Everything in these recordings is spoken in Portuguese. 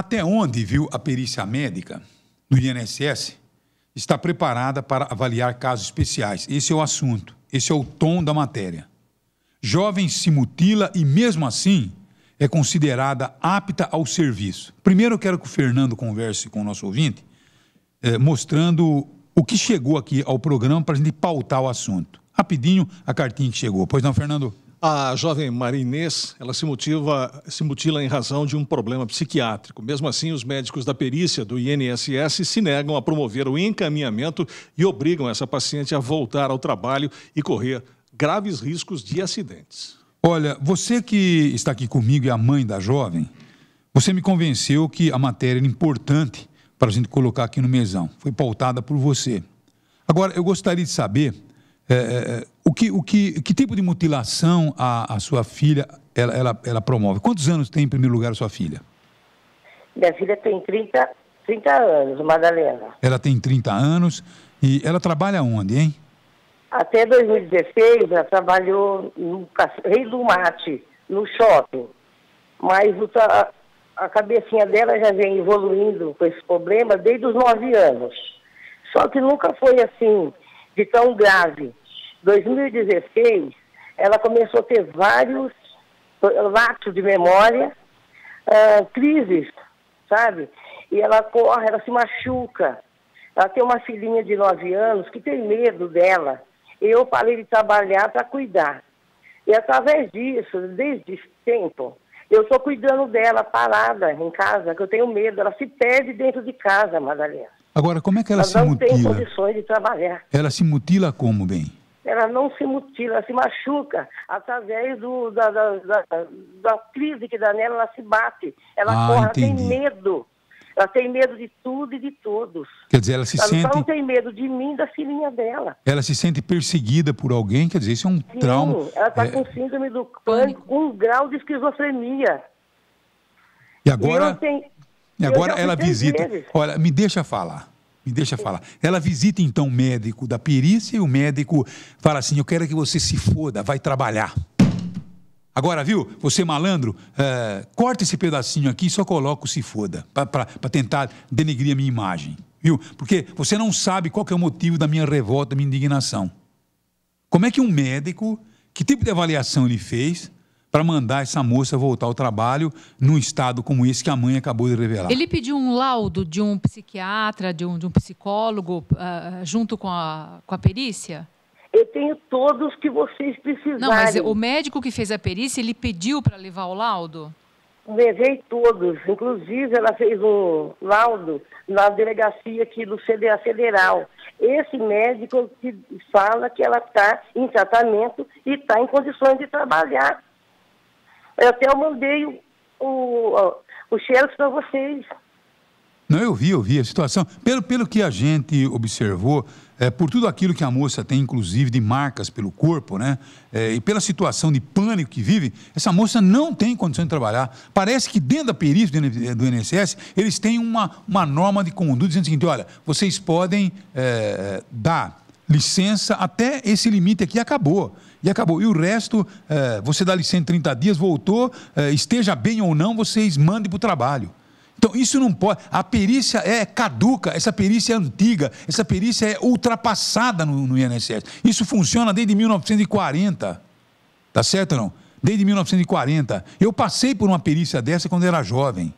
Até onde, viu, a perícia médica do INSS está preparada para avaliar casos especiais? Esse é o assunto, esse é o tom da matéria. Jovem se mutila e, mesmo assim, é considerada apta ao serviço. Primeiro, eu quero que o Fernando converse com o nosso ouvinte, mostrando o que chegou aqui ao programa para a gente pautar o assunto. Rapidinho, a cartinha que chegou. Pois não, Fernando? A jovem Maria Inês, ela se mutila em razão de um problema psiquiátrico. Mesmo assim, os médicos da perícia do INSS se negam a promover o encaminhamento e obrigam essa paciente a voltar ao trabalho e correr graves riscos de acidentes. Olha, você que está aqui comigo e a mãe da jovem, você me convenceu que a matéria era importante para a gente colocar aqui no mesão. Foi pautada por você. Agora, eu gostaria de saber que tipo de mutilação a sua filha ela promove. Quantos anos tem, em primeiro lugar, a sua filha? Minha filha tem 30 anos, Madalena. Ela tem 30 anos e ela trabalha onde, hein? Até 2016, ela trabalhou no Rei do Mate, no shopping. Mas a cabecinha dela já vem evoluindo com esse problema desde os 9 anos. Só que nunca foi assim, de tão grave. 2016, ela começou a ter vários lapsos de memória, crises, sabe? E ela corre, ela se machuca. Ela tem uma filhinha de 9 anos que tem medo dela. Eu parei de trabalhar para cuidar. E através disso, desde esse tempo, eu estou cuidando dela parada em casa, que eu tenho medo. Ela se perde dentro de casa, Madalena. Agora, como é que ela se mutila? Ela não tem condições de trabalhar. Ela se mutila como, bem? Ela não se mutila, ela se machuca através da crise que dá nela, ela se bate. Ela corre, ela tem medo. Ela tem medo de tudo e de todos. Quer dizer, ela não tem medo de mim e da filhinha dela. Ela se sente perseguida por alguém, quer dizer, isso é um trauma. Ela está com síndrome do pânico, com um grau de esquizofrenia. E agora ela visita... vezes. Olha, me deixa falar. Ela visita, então, o médico da perícia e o médico fala assim, eu quero que você se foda, vai trabalhar. Agora, viu, você malandro, corta esse pedacinho aqui e só coloca o se foda, para tentar denegrir a minha imagem, viu? Porque você não sabe qual que é o motivo da minha revolta, da minha indignação. Como é que um médico, que tipo de avaliação ele fez para mandar essa moça voltar ao trabalho num estado como esse que a mãe acabou de revelar? Ele pediu um laudo de um psiquiatra, de um psicólogo, junto com a perícia? Eu tenho todos que vocês precisarem. Não, mas o médico que fez a perícia, ele pediu para levar o laudo? Levei todos. Inclusive, ela fez um laudo na delegacia aqui do CDA Federal. Esse médico que fala que ela está em tratamento e está em condições de trabalhar. Eu até mandei o xerox para vocês. Não, eu vi a situação. Pelo que a gente observou, por tudo aquilo que a moça tem, inclusive, de marcas pelo corpo, né? E pela situação de pânico que vive, essa moça não tem condição de trabalhar. Parece que dentro da perícia do INSS, eles têm uma norma de conduta dizendo o seguinte, olha, vocês podem dar licença até esse limite aqui, acabou. E acabou. E o resto, você dá licença em 30 dias, voltou, esteja bem ou não, vocês mandem para o trabalho. Então, isso não pode. A perícia é caduca, essa perícia é antiga, essa perícia é ultrapassada no INSS. Isso funciona desde 1940. Tá certo ou não? Desde 1940. Eu passei por uma perícia dessa quando era jovem.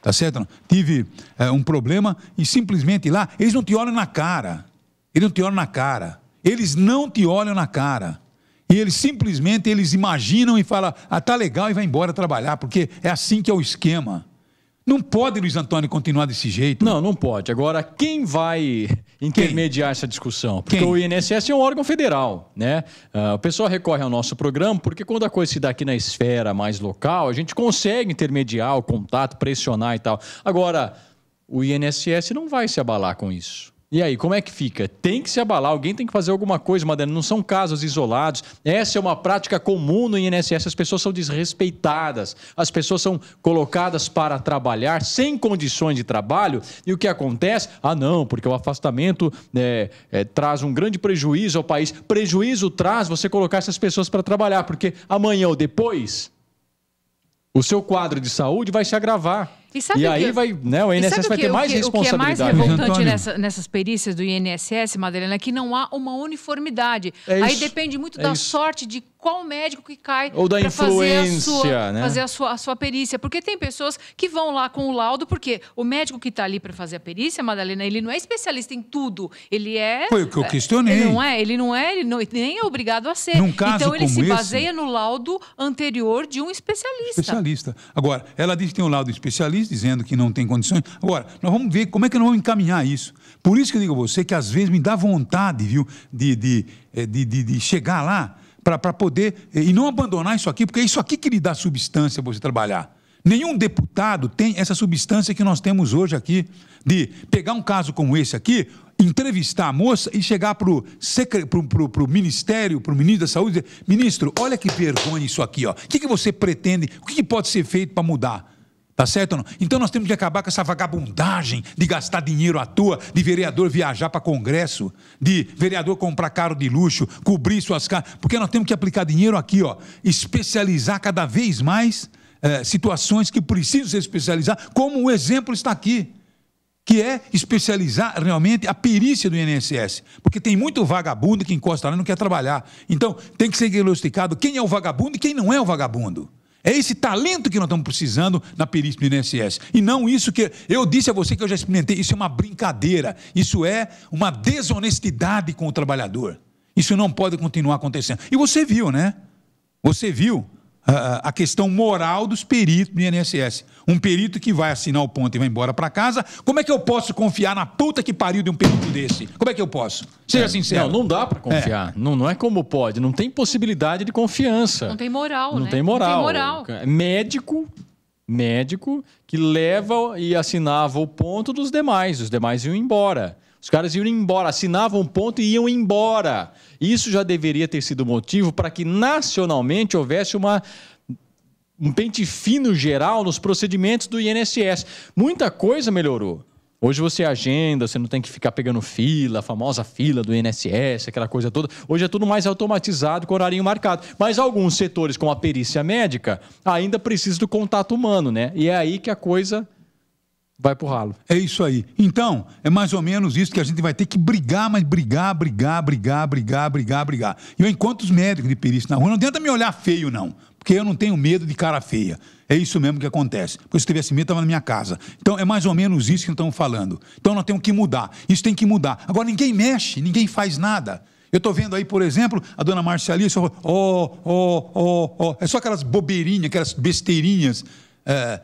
Tá certo ou não? Tive um problema e simplesmente lá, eles não te olham na cara. Eles não te olham na cara. Eles não te olham na cara. E eles simplesmente imaginam e falam, tá legal, e vai embora trabalhar, porque é assim que é o esquema. Não pode, Luiz Antônio, continuar desse jeito. Não pode. Agora, quem vai intermediar essa discussão? Porque o INSS é um órgão federal, né? O pessoal recorre ao nosso programa porque quando a coisa se dá aqui na esfera mais local, a gente consegue intermediar o contato, pressionar e tal. Agora, o INSS não vai se abalar com isso. E aí, como é que fica? Tem que se abalar, alguém tem que fazer alguma coisa, Madalena, não são casos isolados. Essa é uma prática comum no INSS, as pessoas são desrespeitadas, as pessoas são colocadas para trabalhar sem condições de trabalho, e o que acontece? Não, porque o afastamento traz um grande prejuízo ao país. Prejuízo traz você colocar essas pessoas para trabalhar, porque amanhã ou depois, o seu quadro de saúde vai se agravar. E aí vai, né, o INSS vai ter mais responsabilidade. O que é mais revoltante nessas perícias do INSS, Madalena, é que não há uma uniformidade. Aí depende muito da sorte de qual médico que cai para fazer a sua perícia. Porque tem pessoas que vão lá com o laudo, porque o médico que está ali para fazer a perícia, Madalena, ele não é especialista em tudo. Ele é... Foi o que eu questionei. Ele nem é obrigado a ser. Num caso então, ele como se esse, baseia no laudo anterior de um especialista. Agora, ela diz que tem um laudo especialista, dizendo que não tem condições. Agora, nós vamos ver como é que nós vamos encaminhar isso. Por isso que eu digo a você que às vezes me dá vontade, viu, de chegar lá para poder, e não abandonar isso aqui, porque é isso aqui que lhe dá substância para você trabalhar. Nenhum deputado tem essa substância que nós temos hoje aqui, de pegar um caso como esse aqui, entrevistar a moça e chegar para o Ministério, para o ministro da Saúde e dizer: ministro, olha que vergonha isso aqui, ó. O que você pretende, o que pode ser feito para mudar? Tá certo ou não? Então nós temos que acabar com essa vagabundagem de gastar dinheiro à toa, de vereador viajar para congresso, de vereador comprar carro de luxo, cobrir suas casas, porque nós temos que aplicar dinheiro aqui, ó, especializar cada vez mais situações que precisam ser especializadas, como o exemplo está aqui, que é especializar realmente a perícia do INSS, porque tem muito vagabundo que encosta lá e não quer trabalhar. Então tem que ser diagnosticado quem é o vagabundo e quem não é o vagabundo. É esse talento que nós estamos precisando na perícia do INSS. E não isso que... Eu disse a você que eu já experimentei. Isso é uma brincadeira. Isso é uma desonestidade com o trabalhador. Isso não pode continuar acontecendo. E você viu, né? Você viu a questão moral dos peritos do INSS. Um perito que vai assinar o ponto e vai embora para casa. Como é que eu posso confiar na puta que pariu de um perito desse? Como é que eu posso? Seja sincero. Não dá para confiar. Não é como pode. Não tem possibilidade de confiança. Não tem moral, né? Não tem moral. Médico que leva e assinava o ponto dos demais. Os demais iam embora. Os caras iam embora, assinavam um ponto e iam embora. Isso já deveria ter sido motivo para que nacionalmente houvesse um pente fino geral nos procedimentos do INSS. Muita coisa melhorou. Hoje você agenda, você não tem que ficar pegando fila, a famosa fila do INSS, aquela coisa toda. Hoje é tudo mais automatizado, com horarinho marcado. Mas alguns setores, como a perícia médica, ainda precisam do contato humano, né? E é aí que a coisa... vai pro ralo. É isso aí. Então, é mais ou menos isso que a gente vai ter que brigar, mas brigar. E eu encontro os médicos de perícia na rua, não adianta me olhar feio, não. Porque eu não tenho medo de cara feia. É isso mesmo que acontece. Porque se tivesse medo, estava na minha casa. Então, é mais ou menos isso que nós estamos falando. Então, nós temos que mudar. Isso tem que mudar. Agora, ninguém mexe, ninguém faz nada. Eu estou vendo aí, por exemplo, a dona Marcialia, só é só aquelas bobeirinhas, aquelas besteirinhas,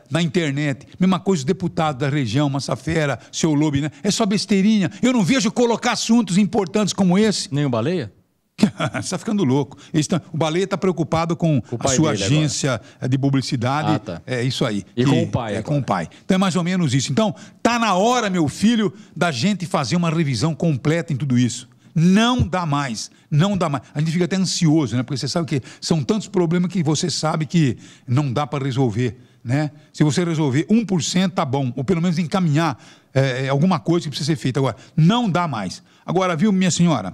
na internet, mesma coisa os deputados da região, Massafera, Seu Lobo, né? É só besteirinha. Eu não vejo colocar assuntos importantes como esse. Nem o Baleia? Você está ficando louco. O Baleia está preocupado com a sua agência de publicidade. Tá. É isso aí. E com o pai. Com o pai. Então é mais ou menos isso. Então, está na hora, meu filho, da gente fazer uma revisão completa em tudo isso. Não dá mais. A gente fica até ansioso, né? Porque você sabe que são tantos problemas que você sabe que não dá para resolver. Né? Se você resolver 1%, tá bom, ou pelo menos encaminhar alguma coisa que precisa ser feita. Agora, não dá mais. Agora, viu, minha senhora,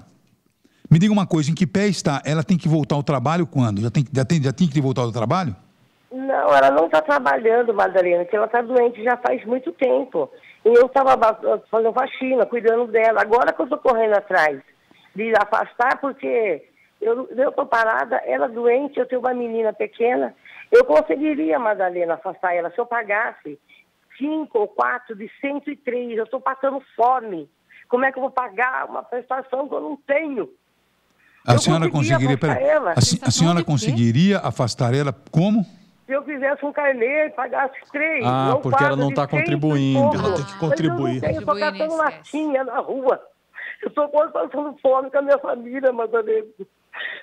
me diga uma coisa, em que pé está? Ela tem que voltar ao trabalho quando? Já tem que voltar ao trabalho? Não, ela não está trabalhando, Madalena, porque ela está doente já faz muito tempo. E eu estava fazendo faxina, cuidando dela. Agora que eu estou correndo atrás de afastar, porque eu estou parada, ela doente, eu tenho uma menina pequena. Eu conseguiria, Madalena, afastar ela se eu pagasse 5 ou 4 de 103. Eu estou passando fome. Como é que eu vou pagar uma prestação que eu não tenho? A senhora conseguiria... A senhora conseguiria afastar ela como? Se eu fizesse um carnê e pagasse 3. Porque ela não está contribuindo. Ela tem que contribuir. Eu estou catando latinha na rua. Eu estou quase passando fome com a minha família, Madalena.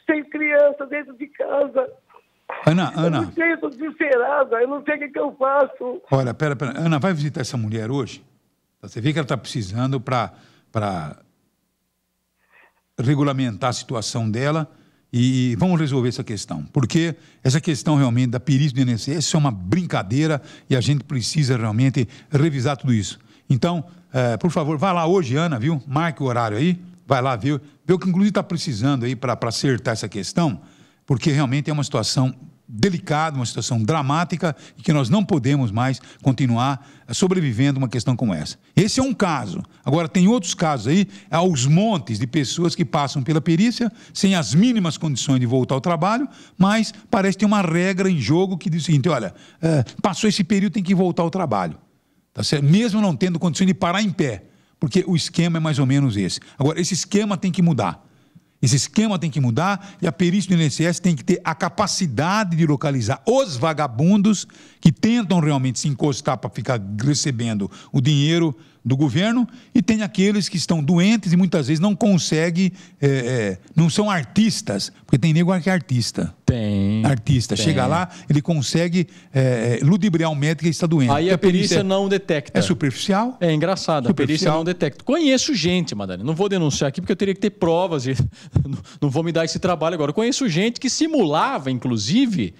Tem criança dentro de casa. Ana. Eu estou desesperada, eu não sei o que eu faço. Olha, pera. Ana, vai visitar essa mulher hoje? Você vê que ela está precisando para regulamentar a situação dela e vamos resolver essa questão. Porque essa questão realmente da perícia do INSS é uma brincadeira e a gente precisa realmente revisar tudo isso. Então, por favor, vá lá hoje, Ana, viu? Marque o horário aí, vai lá, vê o que inclusive está precisando aí para acertar essa questão. Porque realmente é uma situação delicada, uma situação dramática e que nós não podemos mais continuar sobrevivendo uma questão como essa. Esse é um caso. Agora, tem outros casos aí, aos montes de pessoas que passam pela perícia sem as mínimas condições de voltar ao trabalho, mas parece ter uma regra em jogo que diz o seguinte, olha, passou esse período, tem que voltar ao trabalho. Tá certo? Mesmo não tendo condições de parar em pé, porque o esquema é mais ou menos esse. Agora, esse esquema tem que mudar. Esse esquema tem que mudar e a perícia do INSS tem que ter a capacidade de localizar os vagabundos que tentam realmente se encostar para ficar recebendo o dinheiro do governo e tem aqueles que estão doentes e muitas vezes não conseguem, não são artistas, porque tem nego que é artista. Tem. Artista. Chega lá, ele consegue ludibriar um médico que está doente. Aí a perícia não detecta. É superficial. É engraçado, a perícia não detecta. Conheço gente, Madalena, não vou denunciar aqui porque eu teria que ter provas e não vou me dar esse trabalho agora. Eu conheço gente que simulava, inclusive,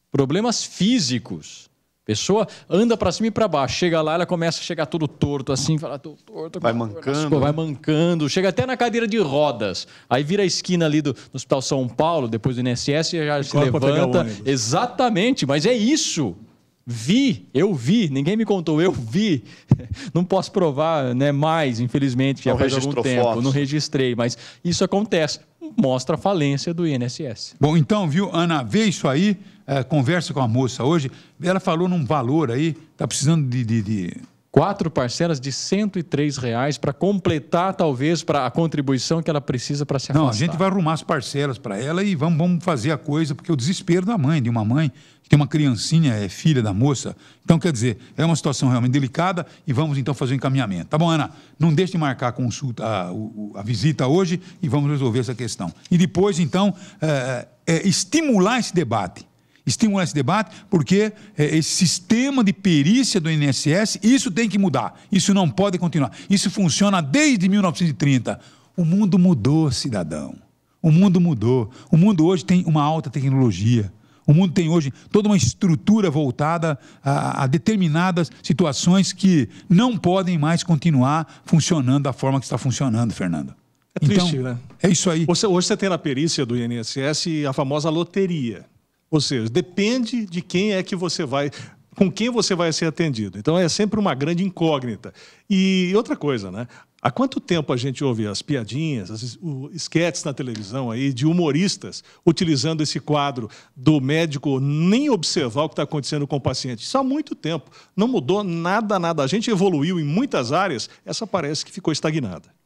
problemas físicos. Pessoa anda para cima e para baixo, chega lá, ela começa a chegar tudo torto assim, fala, tô torto, vai mancando, vai mancando, chega até na cadeira de rodas, aí vira a esquina ali do Hospital São Paulo, depois do INSS, e já se levanta. Exatamente, mas é isso. Eu vi, ninguém me contou, eu vi. Não posso provar, né, mais, infelizmente, já faz algum tempo, não registrei, mas isso acontece. Mostra a falência do INSS. Bom, então, viu, Ana, vê isso aí, conversa com a moça hoje, ela falou num valor aí, está precisando de 4 parcelas de R$ 103 para completar, talvez, para a contribuição que ela precisa para se afastar. Não, a gente vai arrumar as parcelas para ela e vamos fazer a coisa, porque o desespero da mãe, de uma mãe que tem uma criancinha, é filha da moça. Então, quer dizer, é uma situação realmente delicada e vamos, então, fazer o encaminhamento. Tá bom, Ana? Não deixe de marcar a consulta, a visita hoje e vamos resolver essa questão. E depois, então, estimular esse debate. Estimular esse debate, porque esse sistema de perícia do INSS, isso tem que mudar. Isso não pode continuar. Isso funciona desde 1930. O mundo mudou, cidadão. O mundo mudou. O mundo hoje tem uma alta tecnologia. O mundo tem hoje toda uma estrutura voltada a determinadas situações que não podem mais continuar funcionando da forma que está funcionando, Fernando. É triste, então, né? É isso aí. Hoje você tem na perícia do INSS a famosa loteria. Ou seja, depende de quem é que você vai, com quem você vai ser atendido. Então é sempre uma grande incógnita. E outra coisa, né? Há quanto tempo a gente ouve as piadinhas, os esquetes na televisão aí de humoristas utilizando esse quadro do médico nem observar o que está acontecendo com o paciente? Isso há muito tempo. Não mudou nada. A gente evoluiu em muitas áreas, essa parece que ficou estagnada.